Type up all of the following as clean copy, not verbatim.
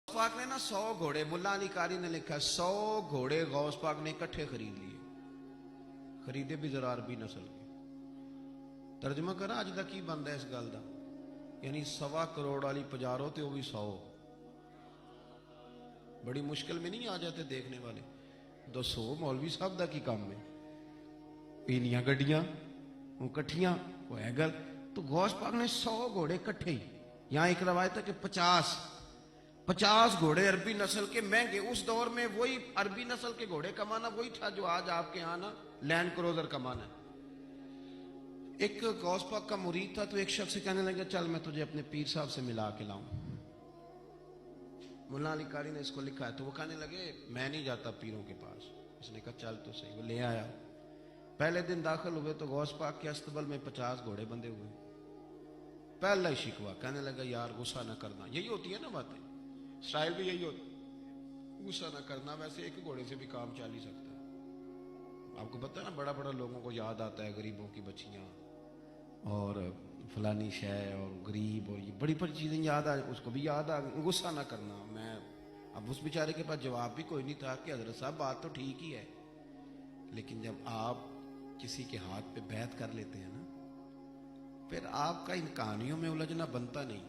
पाक ने ना 100 घोड़े, मुल्ला अली कारी ने लिखा 100 घोड़े गौस पाक ने इकट्ठे खरीद लिए, खरीदे भी जरा अरबी नस्ल के। तर्जमा करा अज तक की बनता है इस गल का, यानी 1.25 करोड़ वाली पजारो तो भी 100। बड़ी मुश्किल में नहीं आ जाते देखने वाले। दसो मौलवी साहब का की काम है, इनियां गड्डियां कट्ठियां वो है गल। तो गौस पाक ने 100 घोड़े इकट्ठे ही, यहाँ एक रवायत है कि 50 घोड़े अरबी नस्ल के महंगे। उस दौर में वही अरबी नस्ल के घोड़े कमाना वही था जो आज आपके यहाँ ना लैंड क्रूजर कमाना है। एक गौस पाक का मुरीद था, तो एक शख्स से कहने लगा चल मैं तुझे अपने पीर साहब से मिला के लाऊं। मुल्ला अली कारी ने इसको लिखा है। तो वो कहने लगे मैं नहीं जाता पीरों के पास। उसने कहा चल तो सही। वो ले आया। पहले दिन दाखिल हुए तो गौस पाक के अस्तबल में 50 घोड़े बंधे हुए। पहला ही शिकवा, कहने लगा यार गुस्सा न करना। यही होती है ना बातें, स्टाइल भी यही होती, गुस्सा न करना। वैसे एक घोड़े से भी काम चल ही सकता है। आपको पता है ना, बड़ा बड़ा लोगों को याद आता है गरीबों की बच्चियां और फलानी शय और गरीब और ये बड़ी बड़ी चीजें याद आ, उसको भी याद आ। गुस्सा ना करना। मैं अब उस बेचारे के पास जवाब भी कोई नहीं था कि हजरत साहब बात तो ठीक ही है, लेकिन जब आप किसी के हाथ पे बैत कर लेते हैं ना, फिर आपका इन कहानियों में उलझना बनता नहीं।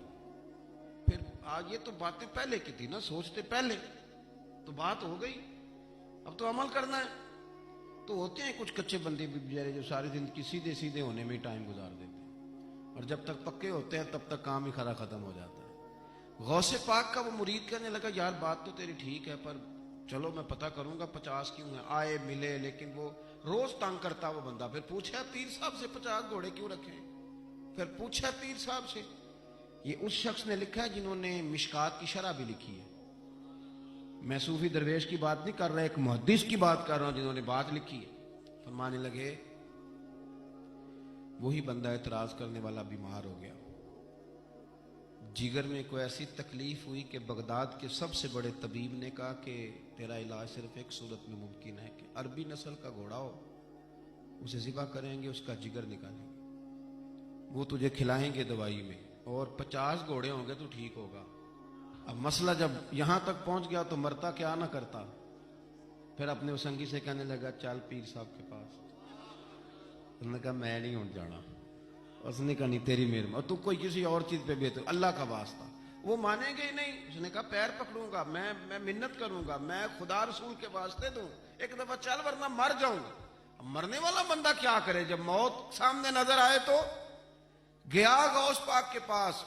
फिर आज ये तो बातें पहले की थी ना, सोचते पहले तो बात हो गई, अब तो अमल करना है। तो होते हैं कुछ कच्चे बंदे भी बेचारे जो सारी जिंदगी सीधे सीधे होने में टाइम गुजार देते हैं, और जब तक पक्के होते हैं तब तक काम ही खरा खत्म हो जाता है। गौसे पाक का वो मुरीद कहने लगा यार बात तो तेरी ठीक है, पर चलो मैं पता करूंगा 50 क्यों है। आए मिले, लेकिन वो रोज तंग करता वो बंदा। फिर पूछा पीर साहब से 50 घोड़े क्यों रखे। फिर पूछा पीर साहब से। ये उस शख्स ने लिखा है जिन्होंने मिशकात की शरह भी लिखी है। मैं सूफी दरवेश की बात नहीं कर रहा, एक मुहद्दिस की बात कर रहा हूं जिन्होंने बात लिखी है। फरमाने लगे वही बंदा एतराज करने वाला बीमार हो गया, जिगर में कोई ऐसी तकलीफ हुई कि बगदाद के सबसे बड़े तबीब ने कहा कि तेरा इलाज सिर्फ एक सूरत में मुमकिन है कि अरबी नस्ल का घोड़ा हो, उसे ज़िबा करेंगे, उसका जिगर निकालेंगे, वो तुझे खिलाएंगे दवाई में, और 50 घोड़े होंगे तो ठीक होगा। अब मसला जब यहां तक पहुंच गया तो मरता क्या ना करता। फिर अपने उस संगी से कहने लगा चल पीर साहब के पास। उसने कहा मैं नहीं उठ जाना। उसने कहा नहीं तेरी मेहरबानी, तू कोई किसी और चीज पे बेहतर, अल्लाह का वास्ता। वो मानेंगे ही नहीं। उसने कहा पैर पकड़ूंगा, मैं मिन्नत करूंगा, मैं खुदा रसूल के वास्ते दूं, एक दफा चल वरना मर जाऊंगा। मरने वाला बंदा क्या करे, जब मौत सामने नजर आए तो गया गौस पाक के पास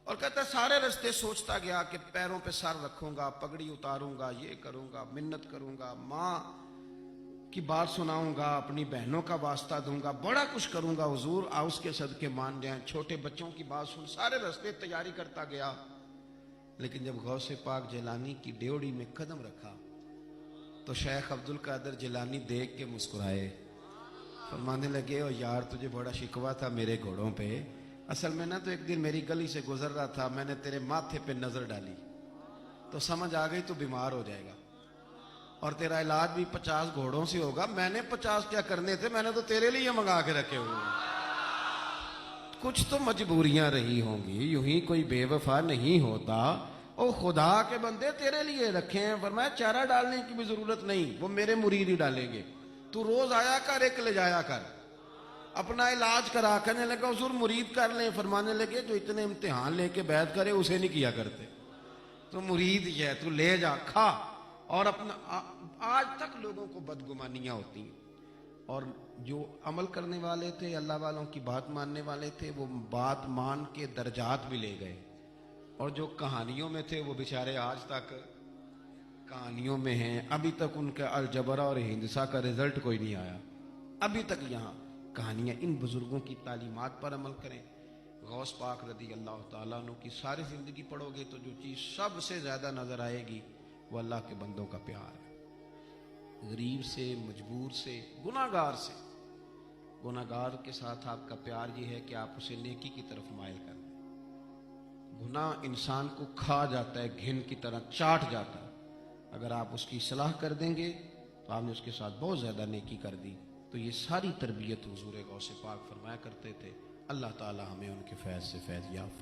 और कहता सारे रास्ते सोचता गया कि पैरों पे सर रखूंगा, पगड़ी उतारूंगा, ये करूंगा, मिन्नत करूंगा, माँ की बात सुनाऊंगा, अपनी बहनों का वास्ता दूंगा, बड़ा कुछ करूंगा, हुजूर आ उसके सदके मान जाए, छोटे बच्चों की बात सुन। सारे रास्ते तैयारी करता गया। लेकिन जब गौसे पाक जिलानी की ड्योढ़ी में कदम रखा तो शेख अब्दुल कादिर जिलानी देख के मुस्कुराए। फरमाने लगे ओ यार तुझे बड़ा शिकवा था मेरे घोड़ों पे। असल में ना तो एक दिन मेरी गली से गुजर रहा था, मैंने तेरे माथे पे नजर डाली तो समझ आ गई तू बीमार हो जाएगा, और तेरा इलाज भी 50 घोड़ों से होगा। मैंने 50 क्या करने थे, मैंने तो तेरे लिए मंगा के रखे हुए। कुछ तो मजबूरियां रही होंगी, यूं ही कोई बेवफा नहीं होता। ओ खुदा के बंदे तेरे लिए रखे हैं, फरमाया चारा डालने की भी जरूरत नहीं, वो मेरे मुरीद ही डालेंगे। तू रोज आया कर, एक ले जाया कर, अपना इलाज करा। कहने लगा हुजूर मुरीद कर ले। फरमाने लगे जो इतने इम्तिहान लेके बैठ करे उसे नहीं किया करते, तो मुरीद ही है, तू ले जा खा। और अपना आज तक लोगों को बदगुमानियां होती हैं, और जो अमल करने वाले थे, अल्लाह वालों की बात मानने वाले थे, वो बात मान के दर्जात भी ले गए, और जो कहानियों में थे वो बेचारे आज तक कहानियों में हैं। अभी तक उनका अलजबरा और हिंदसा का रिजल्ट कोई नहीं आया। अभी तक यहाँ कहानियां। इन बुजुर्गों की तालीमात पर अमल करें। गौस पाक रदी अल्लाह ताला अन्हु की सारी जिंदगी पढ़ोगे तो जो चीज सबसे ज्यादा नजर आएगी वो अल्लाह के बंदों का प्यार है। गरीब से, मजबूर से, गुनाहगार से। गुनाहगार के साथ आपका प्यार ये है कि आप उसे नेकी की तरफ माइल कर दें। गुनाह इंसान को खा जाता है, घिन की तरह चाट जाता है। अगर आप उसकी सलाह कर देंगे तो आपने उसके साथ बहुत ज्यादा नेकी कर दी। तो ये सारी तरबियत हुजूर गौसे पाक फरमाया करते थे। अल्लाह ताला हमें उनके फैज़ से फैज़ याफ़